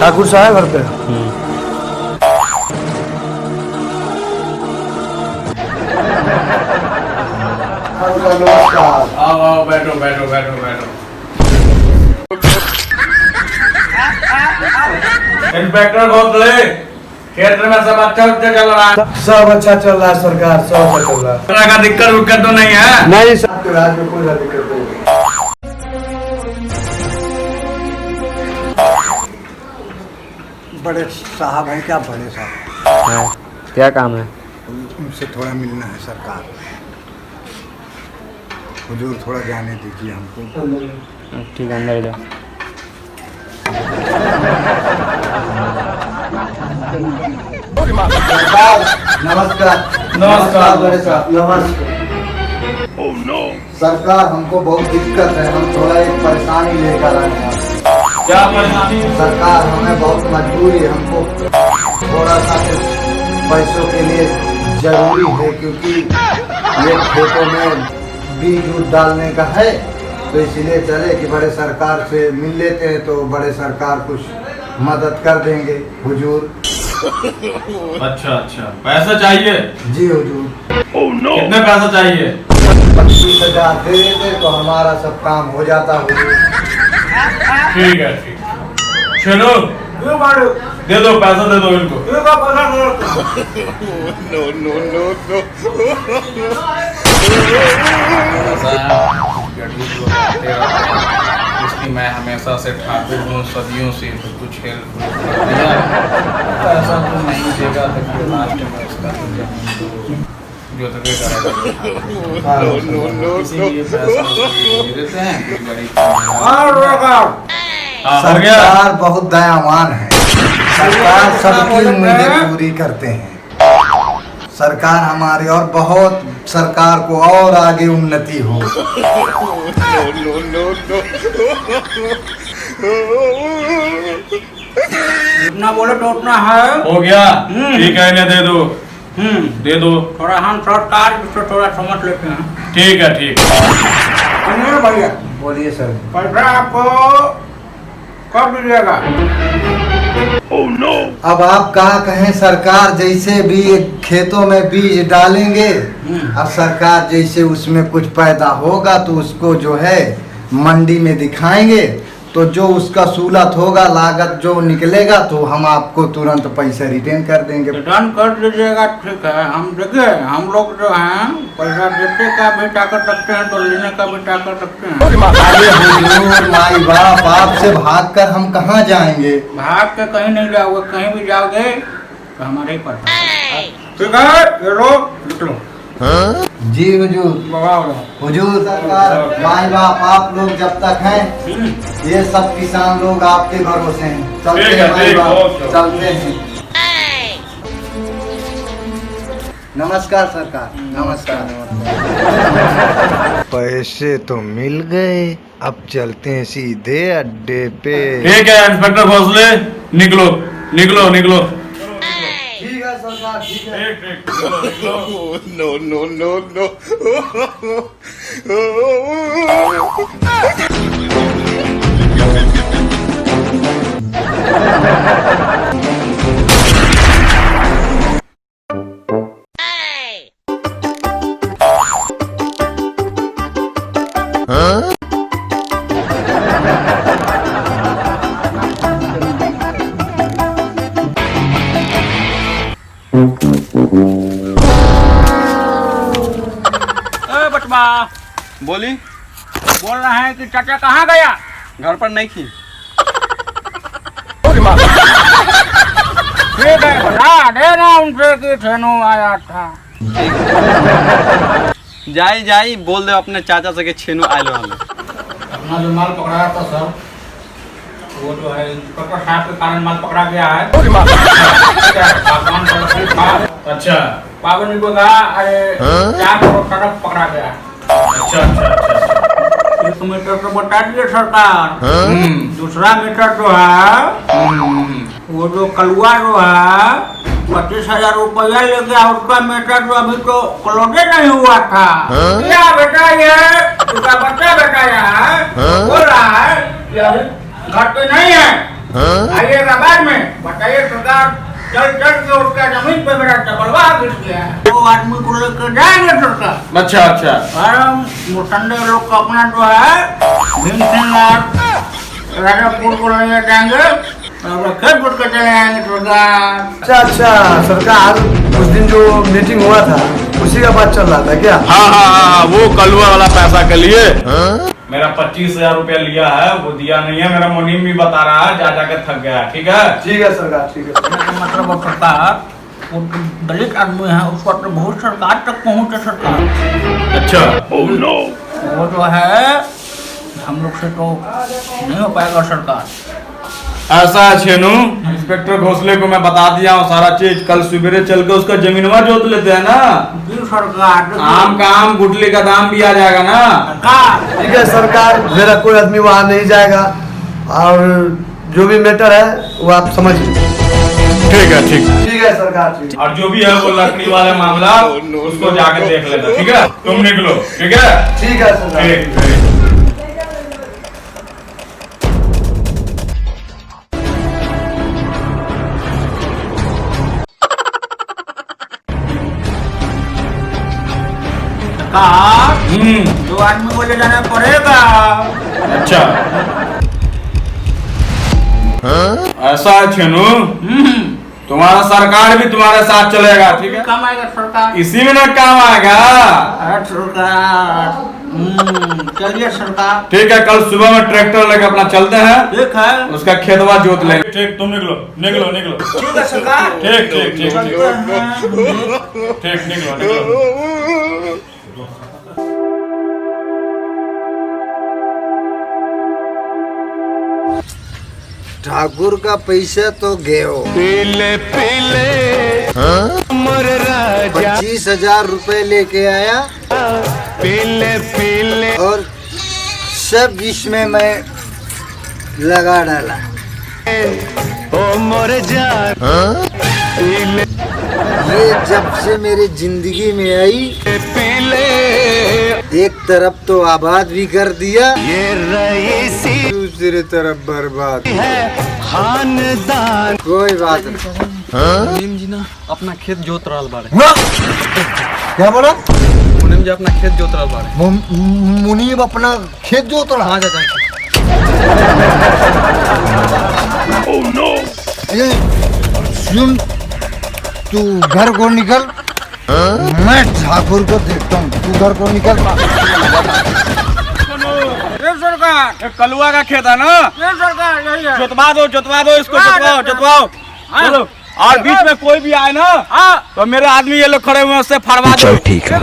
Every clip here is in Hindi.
ठाकुर साहब घर पे। आओ आओ बैठो बैठो बैठो बैठो। इंस्पेक्टर घोसले, क्षेत्र में सब अच्छा चल रहा है? सब अच्छा चल रहा है सरकार, सब अच्छा चल रहा है। तरह का दिक्कत विक्कत तो नहीं है? नहीं सर, आपके राज्य में कोई दिक्कत नहीं है। बड़े साहब हैं क्या? बड़े साहब है। क्या काम है? उनसे थोड़ा मिलना है सरकार। हुजूर थोड़ा जाने दीजिए हमको। ठीक है, अंदर जाओ। नमस्कार। नमस्कार। बड़े साहब नमस्कार। सरकार हमको बहुत दिक्कत है, हम थोड़ा एक परेशानी लेकर आए हैं। क्या परेशानी? सरकार हमें बहुत मजबूरी है, हमको थोड़ा सा पैसों के लिए जरूरी है, क्योंकि ये खेतों में बीज उज डालने का है, तो इसलिए चले कि बड़े सरकार से मिल लेते हैं, तो बड़े सरकार कुछ मदद कर देंगे हुजूर। अच्छा अच्छा, पैसा चाहिए? जी हुजूर। कितने पैसा चाहिए? 25,000 दे देते तो हमारा सब काम हो जाता हुजूर। ठीक है ठीक है। चलो दे दो, पैसा दे दो इनको। इसकी मैं हमेशा से ठाकुर हूँ, सदियों से तो कुछ हेल्प कर दिया। पैसा तो नहीं देगा तो फिर लास्ट में इसका जो तो करेगा। इसीलिए पैसा दे देते हैं कि गरीब। हो गया। सरकार बहुत दयावान है, सरकार सबकी उम्मीदें पूरी करते हैं। सरकार हमारी और बहुत, सरकार को और आगे उन्नति हो। जितना बोले तो उतना है। हो गया। ठीक है, इन्हें दे दो। दे दो। थोड़ा हम सरकार से थोड़ा समझ लेते हैं। ठीक है ठीक है। भैया बोलिए सर। पैसा आपको कब दीजिएगा? अब आप कहा कहें, सरकार जैसे भी खेतों में बीज डालेंगे, अब सरकार जैसे उसमें कुछ पैदा होगा तो उसको जो है मंडी में दिखाएंगे, तो जो उसका सूलत होगा, लागत जो निकलेगा, तो हम आपको तुरंत पैसा रिटर्न कर देंगे। रिटर्न कर दीजिएगा, ठीक है। हम देखिए, हम लोग जो हैं पैसा देने का भी ताकत रखते हैं तो लेने का भी ताकत रखते हैं। अरे हुजूर माई बाप, आपसे भागकर हम कहाँ जाएंगे? भाग के कहीं नहीं जाओगे, कहीं भी जाओगे तो हमारे ही पास। ठीक है, ये लो लिख लो। जी हुजूर। हुजूर सरकार, माई बाप आप लोग जब तक हैं, ये सब किसान लोग आपके भरोसे हैं। चलते हैं माई बाप, चलते हैं। नमस्कार सरकार। नमस्कार। पैसे तो मिल गए, अब चलते हैं सीधे अड्डे पे। ठीक है इंस्पेक्टर घोसले, निकलो निकलो निकलो। ठीक है सरकार, ठीक है। ठीक ठीक। no. बोली। बोल रहे हैं कि चाचा कहाँ गया? घर पर नहीं थी। ठीक है, बता देना उनसे कि थेनो आया था। जाई बोल दे अपने चाचा से कि छेनू आयल वाले। अपना जो माल पकड़ाया था सर, वो जो है इंस्पेक्टर साहब के कारण माल पकड़ा गया है। भगवान का नसीब था। अच्छा पावन को कहा, अरे 4 करोड़ सड़क पकड़ा गया है। अच्छा अच्छा अच्छा। 1 मीटर तो बता दिए सरकार। दूसरा मीटर जो है, वो जो कलुआ जो है 25,000 रुपया ले गया, उसका मीटर जो अभी तो क्लोजे नहीं हुआ था। क्या बेटा ये उसका बच्चा बेटा है, बोल रहा है कि अभी घर पे नहीं है, आइएगा बाद में। बताइए सरकार, चल के उसका जमीन पे मेरा चपलवा गिर गया है, वो आदमी को लेकर जाएंगे सरकार। अच्छा अच्छा। और संडे लोग का अपना जो है भीमसेन राजापुर को ले जाएंगे और खेत बुट के चले आएंगे सरकार। अच्छा सरकार, उस दिन जो मीटिंग हुआ था उसी का बात चल रहा था क्या? हाँ, वो कलुआ वाला पैसा के लिए मेरा 25,000 रुपया लिया है, वो दिया नहीं है। मेरा मुनीम भी बता रहा है, जा जाके थक गया। ठीक है ठीक है सरकार, ठीक है। मतलब सरकार, वो दलित आदमी है उसको तो बहुत सरकार तक पहुँचे सरकार। अच्छा। वो जो है हम लोग से तो नहीं हो पाएगा सरकार। ऐसा है छेनू, इंस्पेक्टर घोसले को मैं बता दिया हूँ सारा चीज। कल सवेरे चल के उसका जमीनवा जोत लेते हैं ना। जी सरकार। आम का आम, गुटली का दाम भी आ जाएगा ना। ठीक है सरकार, मेरा कोई आदमी वहाँ नहीं जाएगा और जो भी मैटर है वो आप समझिए। ठीक है, ठीक ठीक है सरकार, ठीक। और जो भी है वो लकड़ी वाले मामला उसको जाके देख लेना। ठीक है, तुम निकलो। ठीक है, ठीक है सरकार। ठीक। जो आदमी को ले जाना पड़ेगा। अच्छा, ऐसा है छेनू, तुम्हारा सरकार भी तुम्हारे साथ चलेगा। ठीक है, काम आएगा सरकार, इसी में ना काम आएगा। सरकार चलिए सरकार। ठीक है, कल सुबह में ट्रैक्टर लेकर अपना चलते हैं। ठीक है, उसका खेतवा जोत लेंगे। ठीक, तुम निकलो निकलो निकलो। ठीक है सरकार। ठीक ठीक ठीक ठीक, निकलो निकलो। ठाकुर का पैसा तो गयो, पीले पीले 25,000 रुपए लेके आया पीले पीले और सब इसमें मैं लगा डाला। ओ मोर जान पीले ये जब से मेरी जिंदगी में आई, पीले एक तरफ तो आबाद भी कर दिया, ये रईसी दूसरी तरफ बर्बाद। है खानदान। कोई बात नहीं। मुनीम जी ना अपना खेत जोत रहा बारे। क्या बोला? मुनीम जी अपना खेत जोत रहा बारे। मुनीम अपना खेत जोत रहा? हाँ चाचा। सुन, तू घर को निकल, मैं ठाकुर को देखता हूँ। तू घर को निकल। सरकार, कलुआ का खेत है ना। सरकार यही है। जोतवा दो इसको, जोतवाओ। चलो, और बीच में कोई भी आए ना तो मेरे आदमी ये लोग खड़े हुए हैं, उससे फड़वा दो। ठीक है।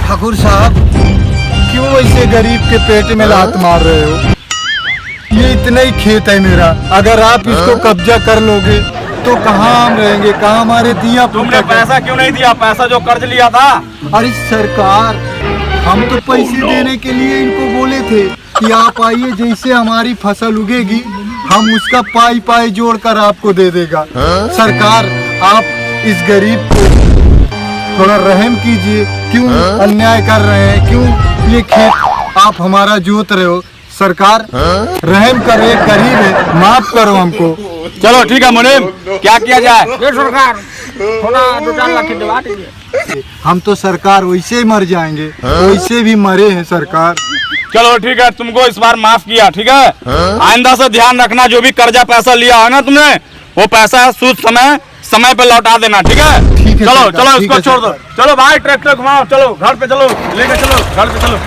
ठाकुर साहब, क्यों ऐसे गरीब के पेट में लात मार रहे हो? ये इतना ही खेत है मेरा, अगर आप इसको कब्जा कर लोगे तो कहाँ हम रहेंगे, कहाँ हमारे दिया? तुमने पैसा क्यों नहीं दिया? पैसा जो कर्ज लिया था। अरे सरकार, हम तो पैसे देने के लिए इनको बोले थे कि आप आइए, जैसे हमारी फसल उगेगी हम उसका पाई पाई जोड़ कर आपको दे देगा। सरकार, आप इस गरीब को थोड़ा रहम कीजिए। क्यों अन्याय कर रहे हैं? क्यों ये खेत आप हमारा जोत रहे हो? सरकार रहम करो, एक गरीब है, माफ करो हमको। चलो ठीक है मुनीम, क्या किया जाए? सरकार थोड़ा 2-4 लाख दिलवा दीजिए। हम तो सरकार वैसे ही मर जाएंगे, वैसे भी मरे हैं सरकार। चलो ठीक है, तुमको इस बार माफ किया। ठीक है, आइंदा से ध्यान रखना, जो भी कर्जा पैसा लिया है ना तुमने, वो पैसा सूद समय पे लौटा देना। ठीक है, चलो चलो इसको छोड़ दो। चलो भाई, ट्रैक्टर घुमाओ, चलो घर पे चलो, लेके चलो घर पे चलो।